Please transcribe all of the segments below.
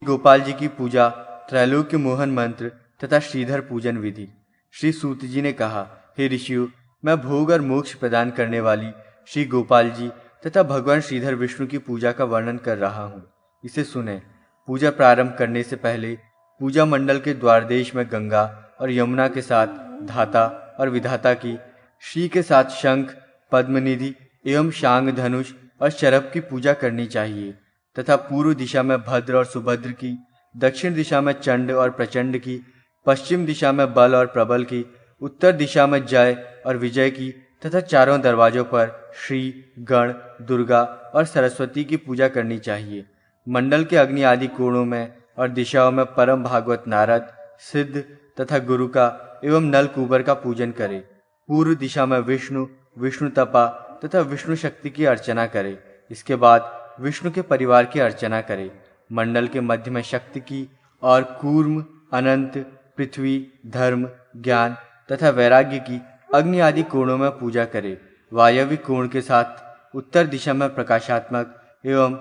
गोपाल जी की पूजा, त्रैलोक्य मोहन मंत्र तथा श्रीधर पूजन विधि। श्री सूत जी ने कहा, हे ऋषियों, मैं भोग और मोक्ष प्रदान करने वाली श्री गोपाल जी तथा भगवान श्रीधर विष्णु की पूजा का वर्णन कर रहा हूँ। इसे सुने। पूजा प्रारंभ करने से पहले पूजा मंडल के द्वारदेश में गंगा और यमुना के साथ धाता और विधाता की, श्री के साथ शंख, पद्मनिधि एवं शांग धनुष और शरभ की पूजा करनी चाहिए तथा पूर्व दिशा में भद्र और सुभद्र की, दक्षिण दिशा में चंड और प्रचंड की, पश्चिम दिशा में बल और प्रबल की, उत्तर दिशा में जय और विजय की तथा चारों दरवाजों पर श्री, गण, दुर्गा और सरस्वती की पूजा करनी चाहिए। मंडल के अग्नि आदि कोणों में और दिशाओं में परम भागवत नारद, सिद्ध तथा गुरु का एवं नल कुबर का पूजन करे। पूर्व दिशा में विष्णु, विष्णु तपा तथा विष्णु शक्ति की अर्चना करे। इसके बाद विष्णु के परिवार की अर्चना करे। मंडल के मध्य में शक्ति की और कूर्म, अनंत, पृथ्वी, धर्म, ज्ञान तथा वैराग्य की अग्नि आदि कोणों में पूजा करे। वायव्य कोण के साथ उत्तर दिशा में प्रकाशात्मक एवं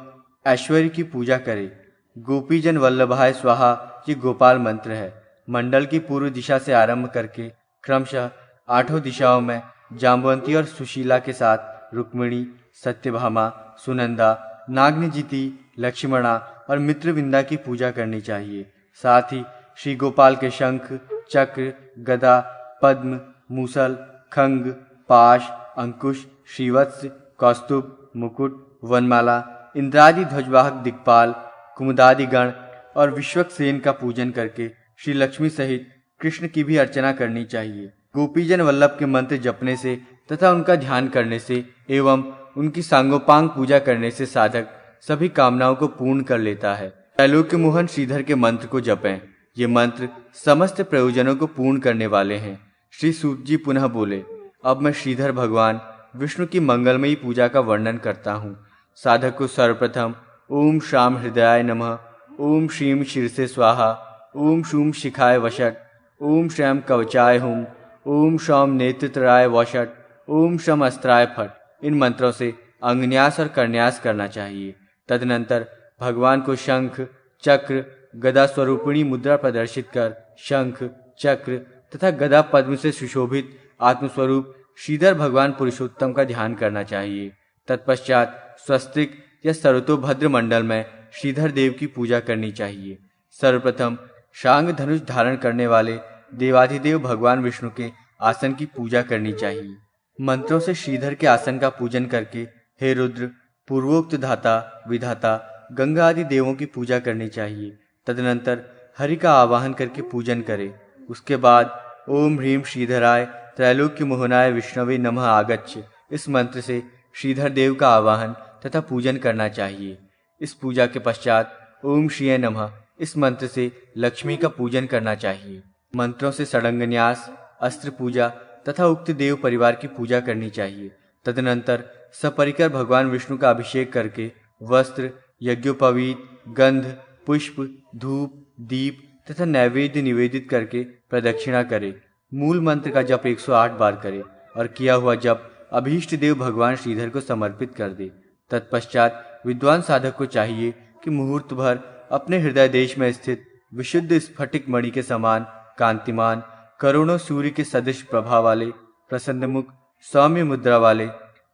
ऐश्वर्य की पूजा करे। गोपीजन वल्लभाय स्वाहा ये गोपाल मंत्र है। मंडल की पूर्व दिशा से आरंभ करके क्रमशः आठों दिशाओं में जाम्बवंती और सुशीला के साथ रुक्मिणी, सत्यभामा, सुनंदा, नागनजिति, लक्ष्मणा और मित्रविंदा की पूजा करनी चाहिए। साथ ही श्री गोपाल के शंख, चक्र, गदा, पद्म, मूसल, खंग, पाश, अंकुश, श्रीवत्स, कौस्तुभ, मुकुट, वनमाला, इंद्रादि ध्वजवाहक दिक्पाल, कुमुदादि गण और विश्वक्सेन का पूजन करके श्री लक्ष्मी सहित कृष्ण की भी अर्चना करनी चाहिए। गोपीजन वल्लभ के मंत्र जपने से तथा उनका ध्यान करने से एवं उनकी सांगोपांग पूजा करने से साधक सभी कामनाओं को पूर्ण कर लेता है। त्रैलोक्य मोहन श्रीधर के मंत्र को जपें। ये मंत्र समस्त प्रयोजनों को पूर्ण करने वाले हैं। श्री सूत जी पुनः बोले, अब मैं श्रीधर भगवान विष्णु की मंगलमयी पूजा का वर्णन करता हूँ। साधक को सर्वप्रथम ओम श्याम हृदयाय नमः, ओम श्रीम शीर्षे स्वाहा, ओम शूम शिखाय वषट, ओम श्याम कवचाय हुम, ओम शौम नेत्रत्राय वषट, ओम शम अस्त्राय फट इन मंत्रों से अंगन्यास और करन्यास करना चाहिए। तदनंतर भगवान को शंख, चक्र, गदा स्वरूपिणी मुद्रा प्रदर्शित कर शंख, चक्र तथा गदा पद्म से सुशोभित आत्मस्वरूप श्रीधर भगवान पुरुषोत्तम का ध्यान करना चाहिए। तत्पश्चात स्वस्तिक या सर्वतोभद्र मंडल में श्रीधर देव की पूजा करनी चाहिए। सर्वप्रथम शांग धनुष धारण करने वाले देवाधिदेव भगवान विष्णु के आसन की पूजा करनी चाहिए। मंत्रों से श्रीधर के आसन का पूजन करके हे रुद्र, पूर्वोक्त धाता, विधाता, गंगा आदि देवों की पूजा करनी चाहिए। तदनंतर हरि का आवाहन करके पूजन करे। उसके बाद ओम ह्रीम श्रीधराय त्रैलोक्य मोहनाय विष्णवे नमः आगच्छ इस मंत्र से श्रीधर देव का आवाहन तथा पूजन करना चाहिए। इस पूजा के पश्चात ओम श्रीय नमः इस मंत्र से लक्ष्मी का पूजन करना चाहिए। मंत्रों से षडंगन्यास, अस्त्र पूजा तथा उक्त देव परिवार की पूजा करनी चाहिए। तदनंतर सपरिकर भगवान विष्णु का अभिषेक करके वस्त्र, यज्ञोपवीत, गंध, पुष्प, धूप, दीप तथा नैवेद्य निवेदित करके प्रदक्षिणा करे। मूल मंत्र का जप 108 बार करे और किया हुआ जप अभीष्ट देव भगवान श्रीधर को समर्पित कर दे। तत्पश्चात विद्वान साधक को चाहिए कि मुहूर्त भर अपने हृदय देश में स्थित विशुद्ध स्फटिक मणि के समान कांतिमान, करोड़ों सूर्य के सदृश प्रभा वाले, प्रसन्नमुख, सौम्य मुद्रा वाले,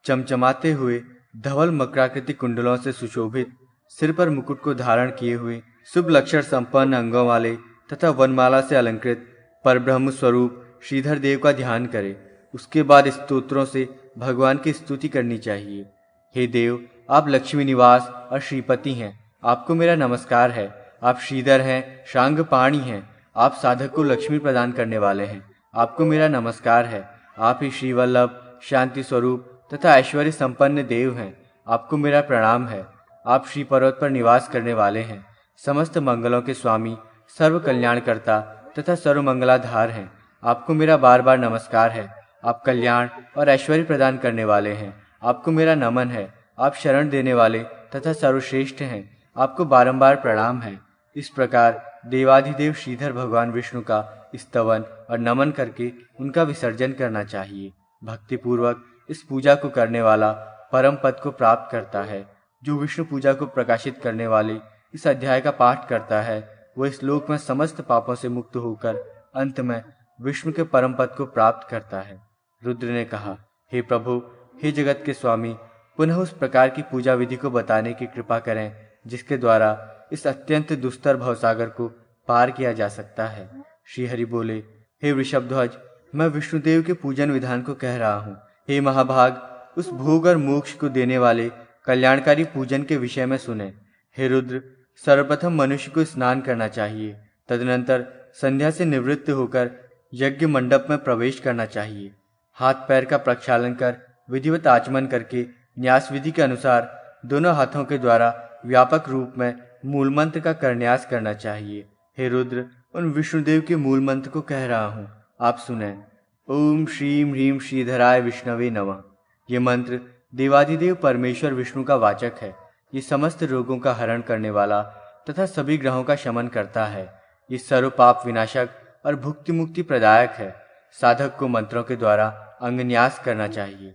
चमचमाते हुए धवल मकराकृति कुंडलों से सुशोभित, सिर पर मुकुट को धारण किए हुए, शुभ लक्षण संपन्न अंगों वाले तथा वनमाला से अलंकृत परब्रह्म स्वरूप श्रीधर देव का ध्यान करे। उसके बाद स्तोत्रों से भगवान की स्तुति करनी चाहिए। हे देव, आप लक्ष्मी निवास और श्रीपति हैं, आपको मेरा नमस्कार है। आप श्रीधर हैं, शांगपाणी हैं, आप साधक को लक्ष्मी प्रदान करने वाले हैं, आपको मेरा नमस्कार है। आप ही श्रीवल्लभ, शांति स्वरूप तथा ऐश्वर्य संपन्न देव हैं, आपको मेरा प्रणाम है। आप श्री पर्वत पर निवास करने वाले हैं, समस्त मंगलों के स्वामी, सर्व कल्याणकर्ता तथा सर्व मंगलाधार हैं, आपको मेरा बार बार नमस्कार है। आप कल्याण और ऐश्वर्य प्रदान करने वाले हैं, आपको मेरा नमन है। आप शरण देने वाले तथा सर्वश्रेष्ठ हैं, आपको बारंबार प्रणाम है। इस प्रकार देवाधिदेव श्रीधर भगवान विष्णु का स्तवन और नमन करके उनका विसर्जन करना चाहिए। भक्तिपूर्वक इस पूजा को करने वाला परम पद को प्राप्त करता है। जो विष्णु पूजा को प्रकाशित करने वाले इस अध्याय का पाठ करता है वो इस लोक में समस्त पापों से मुक्त होकर अंत में विष्णु के परम पद को प्राप्त करता है। रुद्र ने कहा, हे प्रभु, हे जगत के स्वामी, पुनः उस प्रकार की पूजा विधि को बताने की कृपा करें जिसके द्वारा इस अत्यंत दुस्तर भवसागर को पार किया जा सकता है। श्रीहरि बोले, हे वृषभध्वज, मैं विष्णुदेव के पूजन विधान को कह रहा हूँ। हे महाभाग, उस भोग और मोक्ष को देने वाले कल्याणकारी पूजन के विषय में सुने। हे रुद्र, सर्वप्रथम मनुष्य को स्नान करना चाहिए। तदनंतर संध्या से निवृत्त होकर यज्ञ मंडप में प्रवेश करना चाहिए। हाथ पैर का प्रक्षालन कर विधिवत आचमन करके न्यास विधि के अनुसार दोनों हाथों के द्वारा व्यापक रूप में मूल मंत्र का करन्यास करना चाहिए। हे रुद्र, उन विष्णुदेव के मूल मंत्र को कह रहा हूँ, आप सुने। ओम श्रीम ह्रीम श्रीधराय विष्णवे नमः। ये मंत्र देवाधिदेव परमेश्वर विष्णु का वाचक है। ये समस्त रोगों का हरण करने वाला तथा सभी ग्रहों का शमन करता है। ये सर्व पाप विनाशक और भुक्ति मुक्ति प्रदायक है। साधक को मंत्रों के द्वारा अंगन्यास करना चाहिए।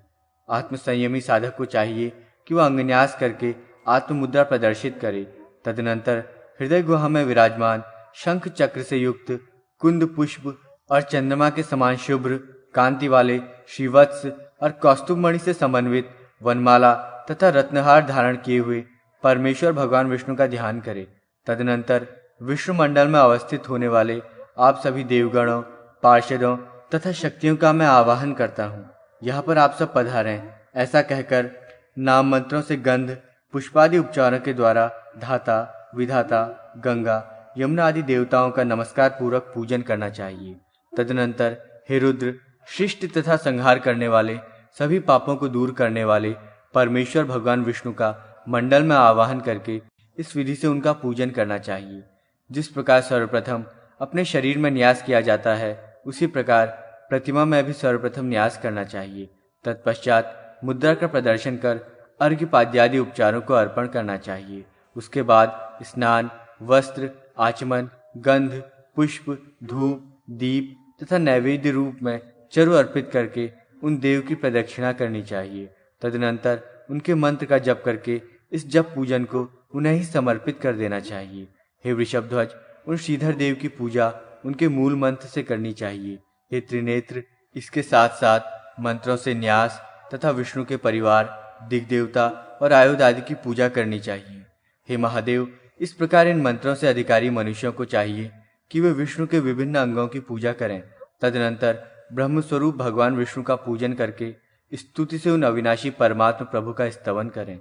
आत्मसंयमी साधक को चाहिए कि वह अंगन्यास करके आत्ममुद्रा प्रदर्शित करे। तदनंतर हृदय गुहा में विराजमान शंख चक्र से युक्त कुंद पुष्प और चंद्रमा के समान शुभ्र कांति वाले श्रीवत्स और कौस्तुभमणि से समन्वित वनमाला तथा रत्नहार धारण किए हुए परमेश्वर भगवान विष्णु का ध्यान करे। तदनंतर विष्णु मंडल में अवस्थित होने वाले आप सभी देवगणों, पार्षदों तथा शक्तियों का मैं आवाहन करता हूँ। यहाँ पर आप सब पधारें। ऐसा कहकर नाम मंत्रों से गंध पुष्पादि उपचारों के द्वारा धाता, विधाता, गंगा, यमुना आदि देवताओं का नमस्कार पूर्वक पूजन करना चाहिए। तदनंतर हे रुद्र, शिष्ट तथा संहार करने वाले, सभी पापों को दूर करने वाले परमेश्वर भगवान विष्णु का मंडल में आवाहन करके इस विधि से उनका पूजन करना चाहिए। जिस प्रकार सर्वप्रथम अपने शरीर में न्यास किया जाता है, उसी प्रकार प्रतिमा में भी सर्वप्रथम न्यास करना चाहिए। तत्पश्चात मुद्रा का प्रदर्शन कर अर्घ्य पाद्यादि उपचारों को अर्पण करना चाहिए। उसके बाद स्नान, वस्त्र, आचमन, गंध, पुष्प, धूप, दीप तथा नैवेद्य रूप में चरु अर्पित करके उन देव की प्रदक्षिणा करनी चाहिए। तदनंतर उनके मंत्र का जप करके इस जप पूजन को उन्हें ही समर्पित कर देना चाहिए। हे वृषभध्वज, उन श्रीधर देव की पूजा उनके मूल मंत्र से करनी चाहिए। हे त्रिनेत्र, इसके साथ साथ मंत्रों से न्यास तथा विष्णु के परिवार, दिग्देवता और आयुध आदि की पूजा करनी चाहिए। हे महादेव, इस प्रकार इन मंत्रों से अधिकारी मनुष्यों को चाहिए कि वे विष्णु के विभिन्न अंगों की पूजा करें। तदनंतर ब्रह्मस्वरूप भगवान विष्णु का पूजन करके स्तुति से उन अविनाशी परमात्मा प्रभु का स्तवन करें।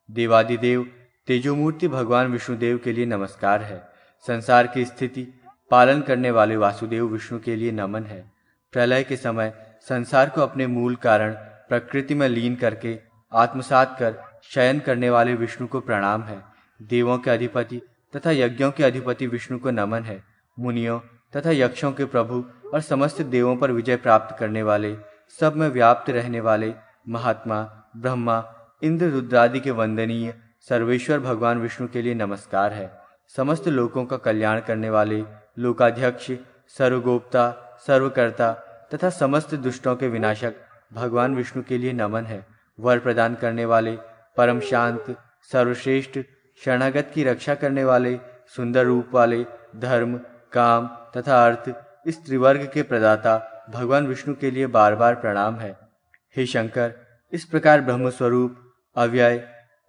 देवादिदेव तेजोमूर्ति भगवान विष्णुदेव के लिए नमस्कार है। संसार की स्थिति पालन करने वाले वासुदेव विष्णु के लिए नमन है। प्रलय के समय संसार को अपने मूल कारण प्रकृति में लीन करके आत्मसात कर शयन करने वाले विष्णु को प्रणाम है। देवों के अधिपति तथा यज्ञों के अधिपति विष्णु को नमन है। मुनियों तथा यक्षों के प्रभु और समस्त देवों पर विजय प्राप्त करने वाले, सब में व्याप्त रहने वाले महात्मा ब्रह्मा, इंद्र, रुद्रादि के वंदनीय सर्वेश्वर भगवान विष्णु के लिए नमस्कार है। समस्त लोकों का कल्याण करने वाले लोकाध्यक्ष, सर्वगोप्ता, सर्वकर्ता तथा समस्त दुष्टों के विनाशक भगवान विष्णु के लिए नमन है। वर प्रदान करने वाले, परम शांत, सर्वश्रेष्ठ, शरणागत की रक्षा करने वाले, सुंदर रूप वाले, धर्म, काम तथा अर्थ, इस त्रिवर्ग के प्रदाता भगवान विष्णु के लिए बार बार प्रणाम है। हे शंकर, इस प्रकार ब्रह्मस्वरूप अव्यय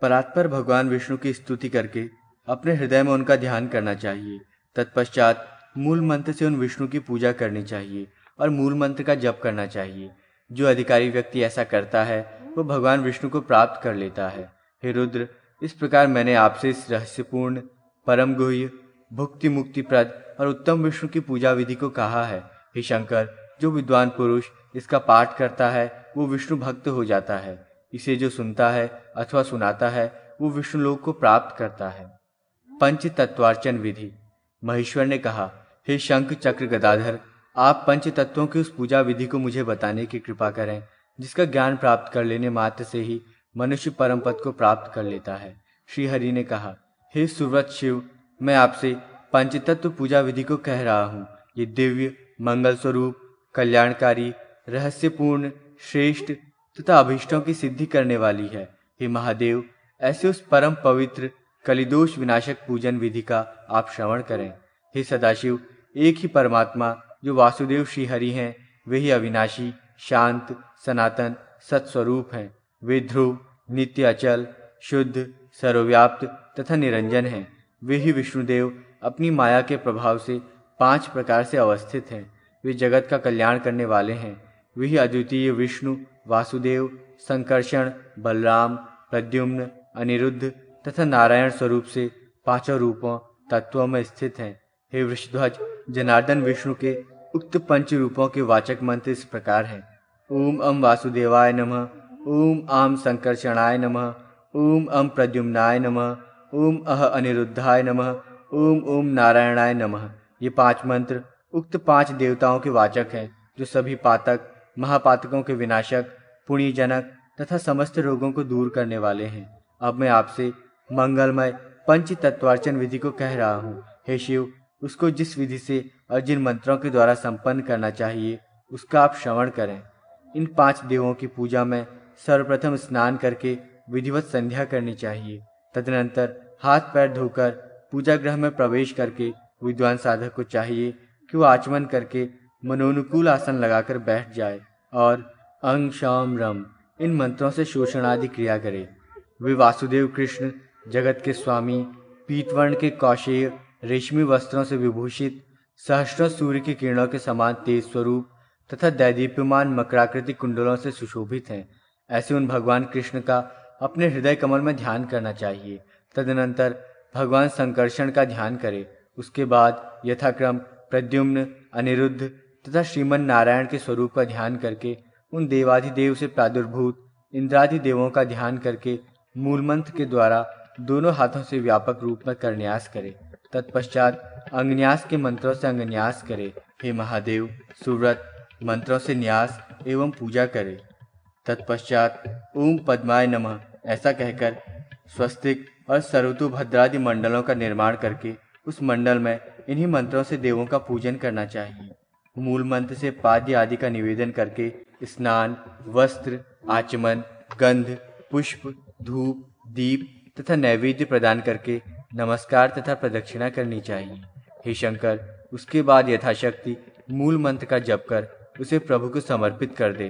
परात्पर भगवान विष्णु की स्तुति करके अपने हृदय में उनका ध्यान करना चाहिए। तत्पश्चात मूल मंत्र से उन विष्णु की पूजा करनी चाहिए और मूल मंत्र का जप करना चाहिए। जो अधिकारी व्यक्ति ऐसा करता है वो भगवान विष्णु को प्राप्त कर लेता है। हे रुद्र, इस प्रकार मैंने आपसे इस रहस्यपूर्ण, परम गुह्य, भुक्ति मुक्तिप्रद और उत्तम विष्णु की पूजा विधि को कहा है। हे शंकर, जो विद्वान पुरुष इसका पाठ करता है वो विष्णु भक्त हो जाता है। इसे जो सुनता है अथवा सुनाता है वो विष्णु लोक को प्राप्त करता है। पंच तत्वार्चन विधि। महेश्वर ने कहा, हे शंख चक्र गदाधर, आप पंच तत्वों की उस पूजा विधि को मुझे बताने की कृपा करें जिसका ज्ञान प्राप्त कर लेने मात्र से ही मनुष्य परम पद को प्राप्त कर लेता है। श्री हरि ने कहा, हे सुव्रत शिव, मैं आपसे पंचतत्व पूजा विधि को कह रहा हूँ। ये दिव्य, मंगल स्वरूप, कल्याणकारी, रहस्यपूर्ण, श्रेष्ठ तथा अभीष्टों की सिद्धि करने वाली है। हे महादेव, ऐसे उस परम पवित्र कलिदोष विनाशक पूजन विधि का आप श्रवण करें। हे सदाशिव, एक ही परमात्मा जो वासुदेव श्रीहरि हैं, वे ही अविनाशी, शांत, सनातन, सत्स्वरूप हैं। वे ध्रुव, नित्य, अचल, शुद्ध, सर्वव्याप्त तथा निरंजन हैं। वे ही विष्णुदेव अपनी माया के प्रभाव से 5 प्रकार से अवस्थित हैं। वे जगत का कल्याण करने वाले हैं। वे ही अद्वितीय विष्णु, वासुदेव, संकर्षण, बलराम, प्रद्युम्न, अनिरुद्ध तथा नारायण स्वरूप से 5 रूपों तत्वों में स्थित हैं। हे वृषध्वज, जनार्दन विष्णु के उक्त 5 रूपों के वाचक मंत्र इस प्रकार हैं। ओम अम वासुदेवाय नमः, ओम आम संकर्षणाय नमः, ओम अम प्रद्युम्नाय नमः, ओम अह अनिरुद्धाय नमः, ओम ओम नारायणाय नमः। ये 5 मंत्र उक्त 5 देवताओं के वाचक हैं, जो सभी पातक, महापातकों के विनाशक, पुण्यजनक तथा समस्त रोगों को दूर करने वाले हैं। अब मैं आपसे मंगलमय पंच तत्वार्चन विधि को कह रहा हूँ। हे शिव, उसको जिस विधि से और जिन मंत्रों के द्वारा संपन्न करना चाहिए, उसका आप श्रवण करें। इन 5 देवों की पूजा में सर्वप्रथम स्नान करके विधिवत संध्या करनी चाहिए। तदनंतर हाथ पैर धोकर पूजा गृह में प्रवेश करके विद्वान साधक को चाहिए कि वो आचमन करके मनोनुकूल आसन लगाकर बैठ जाए और अंग शाम रम इन मंत्रों से शोषण आदि क्रिया करे। वे वासुदेव कृष्ण, जगत के स्वामी, पीतवर्ण के कौशेय रेशमी वस्त्रों से विभूषित, सहस्रों सूर्य की किरणों के समान तेज स्वरूप तथा दैदीप्यमान मकराकृति कुंडलों से सुशोभित हैं। ऐसे उन भगवान कृष्ण का अपने हृदय कमल में ध्यान करना चाहिए। तदनंतर भगवान संकर्षण का ध्यान करे। उसके बाद यथाक्रम प्रद्युम्न, अनिरुद्ध तथा श्रीमन नारायण के स्वरूप का ध्यान करके उन देवाधिदेव से प्रादुर्भूत इंद्रादि देवों का ध्यान करके मूल मंत्र के द्वारा दोनों हाथों से व्यापक रूप में करन्यास करे। तत्पश्चात अंगन्यास के मंत्रों से अंगन्यास करे। हे महादेव, सुव्रत मंत्रों से न्यास एवं पूजा करे। तत्पश्चात ओम पद्माय नमः ऐसा कहकर स्वस्तिक और सर्वतोभद्रादि मंडलों का निर्माण करके उस मंडल में इन्हीं मंत्रों से देवों का पूजन करना चाहिए। मूल मंत्र से पाद्य आदि का निवेदन करके स्नान, वस्त्र, आचमन, गंध, पुष्प, धूप, दीप तथा नैवेद्य प्रदान करके नमस्कार तथा प्रदक्षिणा करनी चाहिए। हे शंकर, उसके बाद यथाशक्ति मूल मंत्र का जप कर उसे प्रभु को समर्पित कर दे।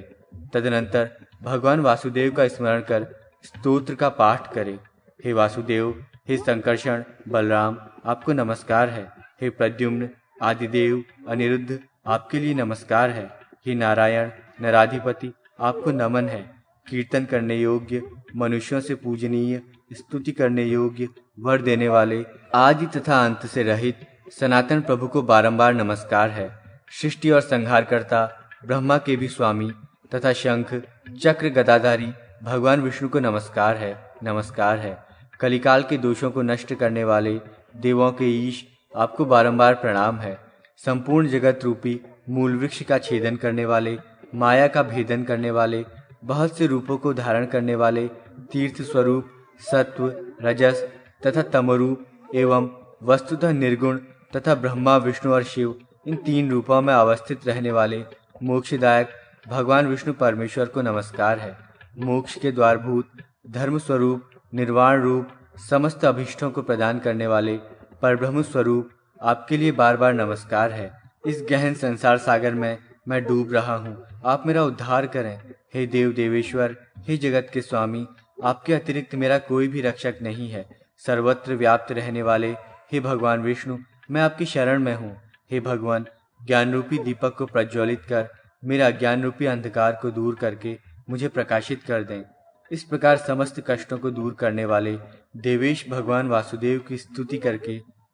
तदनंतर भगवान वासुदेव का स्मरण कर स्तोत्र का पाठ करे। हे वासुदेव, हे संकर्षण, बलराम, आपको नमस्कार है। हे प्रद्युम्न, आदिदेव, अनिरुद्ध, आपके लिए नमस्कार है। हे नारायण, नराधिपति, आपको नमन है। कीर्तन करने योग्य, मनुष्यों से पूजनीय, स्तुति करने योग्य, वर देने वाले, आदि तथा अंत से रहित सनातन प्रभु को बारंबार नमस्कार है। सृष्टि और संहार करता, ब्रह्मा के भी स्वामी तथा शंख चक्र गदाधारी भगवान विष्णु को नमस्कार है, नमस्कार है। कलिकाल के दोषों को नष्ट करने वाले देवों के ईश, आपको बारंबार प्रणाम है। संपूर्ण जगत रूपी मूल वृक्ष का छेदन करने वाले, माया का भेदन करने वाले, बहुत से रूपों को धारण करने वाले, तीर्थ स्वरूप, सत्व, रजस तथा तमरूप एवं वस्तुतः निर्गुण तथा ब्रह्मा, विष्णु और शिव इन 3 रूपों में अवस्थित रहने वाले मोक्षदायक भगवान विष्णु परमेश्वर को नमस्कार है। मोक्ष के द्वारभूत, धर्म स्वरूप, निर्वाण रूप, समस्त अभीष्टों को प्रदान करने वाले परब्रह्म स्वरूप, आपके लिए बार बार नमस्कार है। इस गहन संसार सागर में मैं डूब रहा हूँ, आप मेरा उद्धार करें। हे देव देवेश्वर, हे जगत के स्वामी, आपके अतिरिक्त मेरा कोई भी रक्षक नहीं है। सर्वत्र व्याप्त रहने वाले हे भगवान विष्णु, मैं आपकी शरण में हूँ। हे भगवान, ज्ञान रूपी दीपक को प्रज्वलित कर मेरा अज्ञान रूपी अंधकार को दूर करके मुझे प्रकाशित कर दें। इस प्रकार समस्त कष्टों को दूर करने वाले देवेश भगवान वासुदेव की स्तुति करके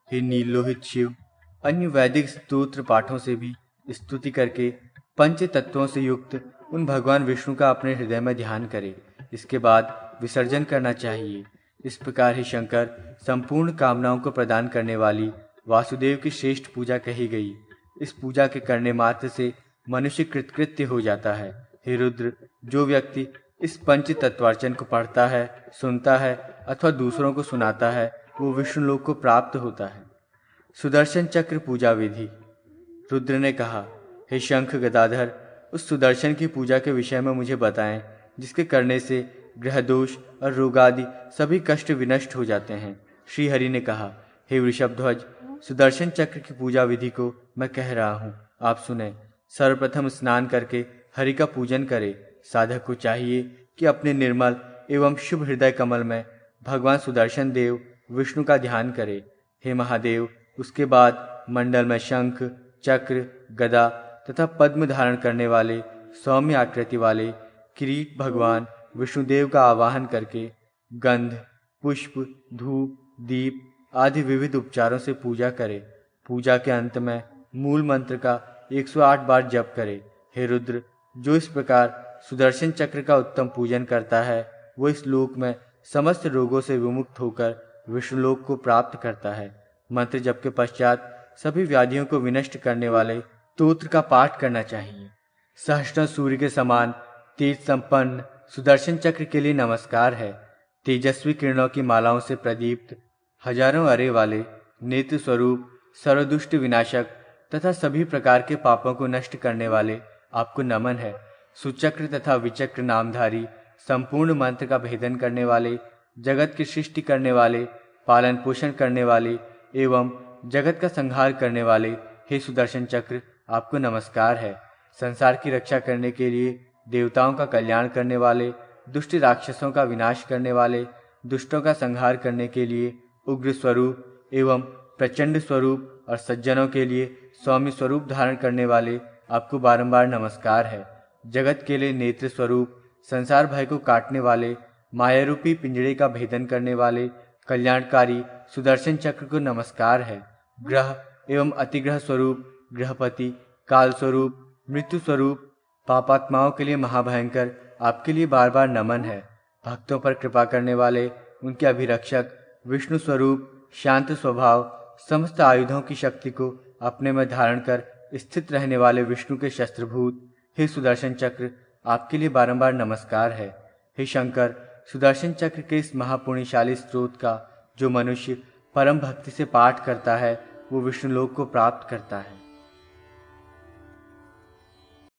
हे नीलोहित शिव, अन्य वैदिक स्तोत्र पाठों से भी स्तुति करके पंच तत्वों से युक्त उन भगवान विष्णु का अपने हृदय में ध्यान करे। इसके बाद विसर्जन करना चाहिए। इस प्रकार ही शंकर संपूर्ण कामनाओं को प्रदान करने वाली वासुदेव की श्रेष्ठ पूजा कही गई। इस पूजा के करने मात्र से मनुष्य कृतकृत्य हो जाता है। हे रुद्र, जो व्यक्ति इस पंच तत्वार्चन को पढ़ता है, सुनता है अथवा दूसरों को सुनाता है, वो विष्णु लोक को प्राप्त होता है। सुदर्शन चक्र पूजा विधि। रुद्र ने कहा, हे शंख गदाधर, उस सुदर्शन की पूजा के विषय में मुझे बताएं, जिसके करने से ग्रह दोष और रोग आदि सभी कष्ट विनष्ट हो जाते हैं। श्री हरि ने कहा, हे वृषभध्वज, सुदर्शन चक्र की पूजा विधि को मैं कह रहा हूँ, आप सुने। सर्वप्रथम स्नान करके हरि का पूजन करे। साधक को चाहिए कि अपने निर्मल एवं शुभ हृदय कमल में भगवान सुदर्शन देव विष्णु का ध्यान करे। हे महादेव, उसके बाद मंडल में शंख, चक्र, गदा तथा पद्म धारण करने वाले सौम्य आकृति वाले किरीट भगवान विष्णुदेव का आवाहन करके गंध, पुष्प, धूप, दीप आदि विविध उपचारों से पूजा करे। पूजा के अंत में मूल मंत्र का 108 बार जप करे। हे रुद्र, जो इस प्रकार सुदर्शन चक्र का उत्तम पूजन करता है वो इस लोक में समस्त रोगों से विमुक्त होकर विष्णुलोक को प्राप्त करता है। मंत्र जप के पश्चात सभी व्याधियों को विनष्ट करने वाले स्तोत्र का पाठ करना चाहिए। सहस्त्र सूर्य के समान तेज संपन्न सुदर्शन चक्र के लिए नमस्कार है। तेजस्वी किरणों की मालाओं से प्रदीप्त, हजारों अरे वाले, नेत्र स्वरूप, सर्वदुष्ट विनाशक तथा सभी प्रकार के पापों को नष्ट करने वाले आपको नमन है। सुचक्र तथा विचक्र नामधारी, संपूर्ण मंत्र का भेदन करने वाले, जगत की सृष्टि करने वाले, पालन पोषण करने वाले एवं जगत का संहार करने वाले हे सुदर्शन चक्र, आपको नमस्कार है। संसार की रक्षा करने के लिए, देवताओं का कल्याण करने वाले, दुष्ट राक्षसों का विनाश करने वाले, दुष्टों का संहार करने के लिए उग्र स्वरूप एवं प्रचंड स्वरूप और सज्जनों के लिए सौम्य स्वरूप धारण करने वाले आपको बारंबार नमस्कार है। जगत के लिए नेत्र स्वरूप, संसार भय को काटने वाले, माया रूपी पिंजड़े का भेदन करने वाले कल्याणकारी सुदर्शन चक्र को नमस्कार है। ग्रह एवं अतिग्रह स्वरूप, ग्रहपति, काल स्वरूप, मृत्यु स्वरूप, पापात्माओं के लिए महाभयंकर आपके लिए बार बार नमन है। भक्तों पर कृपा करने वाले, उनके अभिरक्षक, विष्णु स्वरूप, शांत स्वभाव, समस्त आयुधों की शक्ति को अपने में धारण कर स्थित रहने वाले विष्णु के शस्त्रभूत हे सुदर्शन चक्र, आपके लिए बारंबार नमस्कार है। हे शंकर, सुदर्शन चक्र के इस महापुण्यशाली स्त्रोत का जो मनुष्य परम भक्ति से पाठ करता है वो विष्णुलोक को प्राप्त करता है।